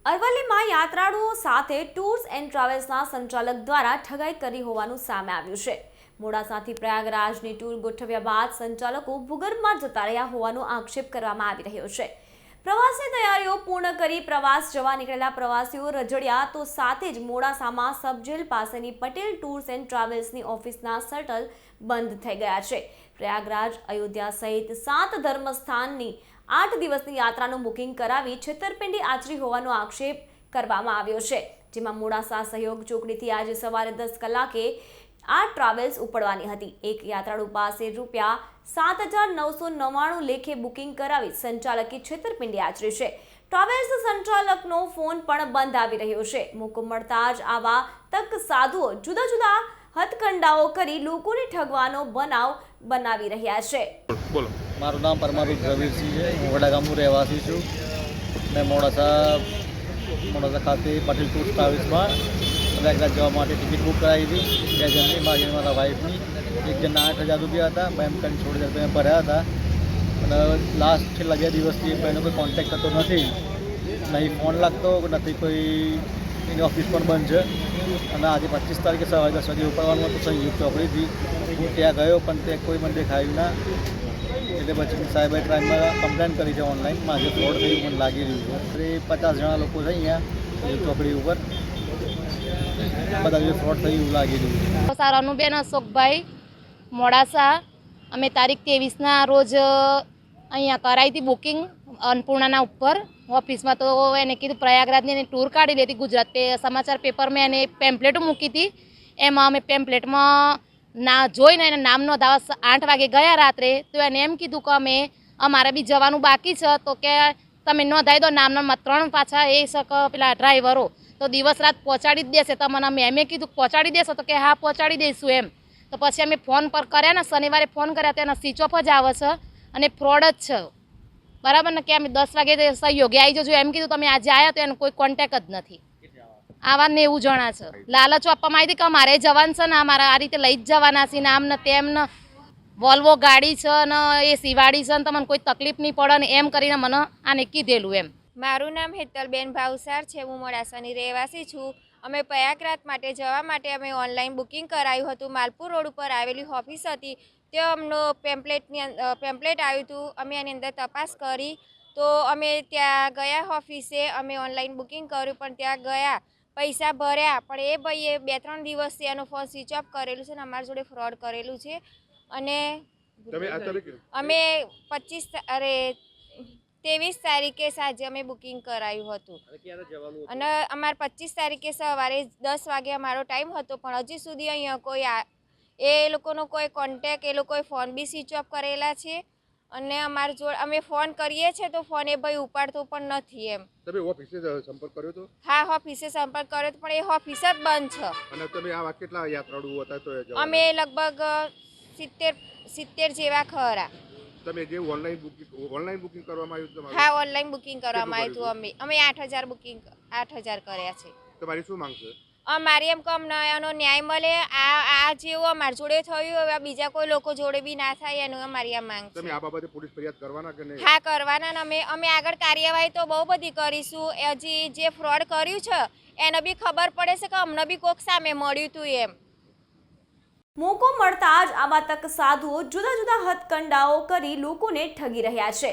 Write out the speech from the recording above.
અરવલ્લીમાં યાત્રાળુઓ સાથે tours and ટ્રાવેલ્સના સંચાલક દ્વારા ઠગાઈ કરી હોવાનું સામે આવ્યું છે। મોડાસાથી પ્રયાગરાજની ટૂર ગોઠવ્યા બાદ સંચાલકો ભૂગર્ભમાં જતા રહ્યા હોવાનો આક્ષેપ કરવામાં આવી રહ્યો છે। પ્રવાસની તૈયારીઓ પૂર્ણ કરી પ્રવાસ જવા નીકળેલા પ્રવાસીઓ રજડ્યા તો સાથે જ મોડાસામાં સબજેલ પાસેની પટેલ ટૂર્સ એન્ડ ટ્રાવેલ્સની ઓફિસના શટલ બંધ થઈ ગયા છે। પ્રયાગરાજ, અયોધ્યા સહિત 7 ધર્મસ્થાનની 8 દિવસની યાત્રાનું બુકિંગ કરાવી છેતરપિંડી આચરી હોવાનો આક્ષેપ કરવામાં આવ્યો છે। જેમાં મોડાસા સહયોગ ચોકડીથી આજે સવારે 10 કલાકે આ ટ્રાવેલ્સ ઉપડવાની હતી। એક યાત્રાળુ પાસે ₹7,999 લેખે બુકિંગ કરાવી સંચાલકે છેતરપિંડી આચરી છે। ટ્રાવેલ્સ સંચાલકનો ફોન પણ બંધ આવી રહ્યો છે। મોકો મળતા જ આવા તક સાધુઓ જુદા જુદા હથકંડાઓ કરી લોકોને ઠગવાનો બનાવ બનાવી રહ્યા છે। બોલો। મારું નામ પરમાવીર રવિરસિંહ છે। હું વડાગામનું રહેવાસી છું। મેં મોડાસા ખાતે પટેલ ટૂર્સ ટ્રાવેલ્સમાં પ્રયાગરાજ જવા માટે ટિકિટ બુક કરાવી હતી। 2 જણની, મારા વાઈફની। એક જણના 8,000 રૂપિયા હતા, મેં એમ કરીને 16,000 રૂપિયા ભર્યા હતા। અને લાસ્ટ છેલ્લા 2 દિવસથી એનો કોઈ કોન્ટેક્ટ થતો નથી, નહીં ફોન લાગતો, નથી કોઈ, એની ઓફિસ પણ બંધ છે। અને આજે 25 તારીખે સવારે 10 વાગે ઉપડવાનું હતું સહયોગ ચોકડીથી। હું ત્યાં ગયો પણ ત્યાં કોઈ મને દેખાયું ના, એટલે પછી સાયબર ક્રાઇમમાં કમ્પ્લેન કરી છે ઓનલાઈન। મારે ફ્રોડ થયું મને લાગી રહ્યું છે। 50 જણા લોકો છે અહીંયા સહયોગ ચોકડી ઉપર, બધા જે ફ્રોડ થયું એવું લાગી રહ્યું છે। સર અનુબેન અશોકભાઈ, મોડાસા। અમે તારીખ 23ના રોજ અહીંયા કરાવી હતી બુકિંગ અન્નપૂર્ણાના ઉપર ઓફિસમાં। તો એને કીધું પ્રયાગરાજની એની ટૂર કાઢી લેતી ગુજરાત સમાચાર પેપરમાં એને પેમ્પલેટો મૂકી હતી। એમાં અમે પેમ્પલેટમાં જોઈને એને નામ નોંધાવા 8 વાગે ગયા રાત્રે। તો એને એમ કીધું કે અમારે બી જવાનું બાકી છે, તો કે તમે નોંધાવી દો નામના 3 પાછા એ શક પેલા ડ્રાઈવરો, તો દિવસ રાત પહોંચાડી જ દેશે તમને। મેં કીધું પહોંચાડી દેશો, તો કે હા પહોંચાડી દઈશું એમ। તો પછી અમે ફોન પર કર્યા ને, શનિવારે ફોન કર્યા તો એના સ્વિચ ઓફ જ આવે છે અને ફ્રોડ જ છે, બરાબર ને? કે અમે 10 વાગે સહયોગી આવી જજો એમ કીધું, તમે આજે આવ્યા તો એનો કોઈ કોન્ટેક્ટ જ નથી। આવા 90 જણા છે। લાલચો આપવામાં આવી હતી કે અમારે જવાનું છે ને, અમારે આ રીતે લઈ જ જવાના છે ને, આમ ને તેમ ને, વોલ્વો ગાડી છે ને, એ સિવાડી છે ને, તમને કોઈ તકલીફ નહીં પડે ને, એમ કરીને મને આને કીધેલું એમ। મારું નામ હેતલબેન ભાવસાર છે। હું મોડાસાની રહેવાસી છું। અમે પ્રયાગરાજ માટે જવા માટે અમે ઓનલાઈન બુકિંગ કરાવ્યું હતું। માલપુર રોડ ઉપર આવેલી ઓફિસ હતી, ત્યાં અમનો પેમ્પલેટ આવ્યું હતું। અમે એની અંદર તપાસ કરી તો અમે ત્યાં ગયા ઓફિસે, અમે ઓનલાઈન બુકિંગ કર્યું, પણ ત્યાં ગયા, પૈસા ભર્યા, પણ એ ભાઈએ 2-3 દિવસથી એનો ફોન સ્વિચ ઓફ કરેલું છે ને અમારી જોડે ફ્રોડ કરેલું છે। અને અમે 23 તારીખે સાંજે અમે બુકિંગ કરાવ્યું હતું અને અમારે 25 તારીખે સવારે 10 વાગે અમારો ટાઈમ હતો, પણ હજી સુધી અહીંયા કોઈ એ લોકોનો કોઈ કોન્ટેક, એ લોકોએ ફોન બી સ્વિચ ઓફ કરેલા છે। અને અમારી જોડે અમે ફોન કરીએ છીએ તો ફોન એ ભાઈ ઉપાડતો પણ નથી એમ। તમે ઓફિસે સંપર્ક કર્યો તો? હા, ઓફિસે સંપર્ક કર્યો તો, પણ એ ઓફિસ જ બંધ છે। અને તમે આવા કેટલા યાત્રાળુઓ હતા? તો અમે લગભગ 70 જેવા ખરા। તમે જે ઓનલાઈન બુકિંગ કરવામાં આવ્યું તમારું? હા, ઓનલાઈન બુકિંગ કરવામાં આવ્યું હતું। અમે 8,000 કર્યા છે। તમારી શું માંગ છે? અમારી એમ કે અમને એનો ન્યાય મળે। આ જેવું અમારી જોડે થયું, હવે બીજા કોઈ લોકો જોડે બી ના થાય, એનું અમારી આ માંગ છે। તમે આ બાબતે પોલીસ ફરિયાદ કરવાના કે નહીં? હા, કરવાના ને અમે આગળ કાર્યવાહી તો બહુ બધી કરીશું। હજી જે ફ્રોડ કર્યું છે એને બી ખબર પડે છે કે અમને બી કોક સામે મળ્યું હતું એમ। મોકો મળતા જ આવા તક સાધુઓ જુદા જુદા હથકંડાઓ કરી લોકોને ઠગી રહ્યા છે।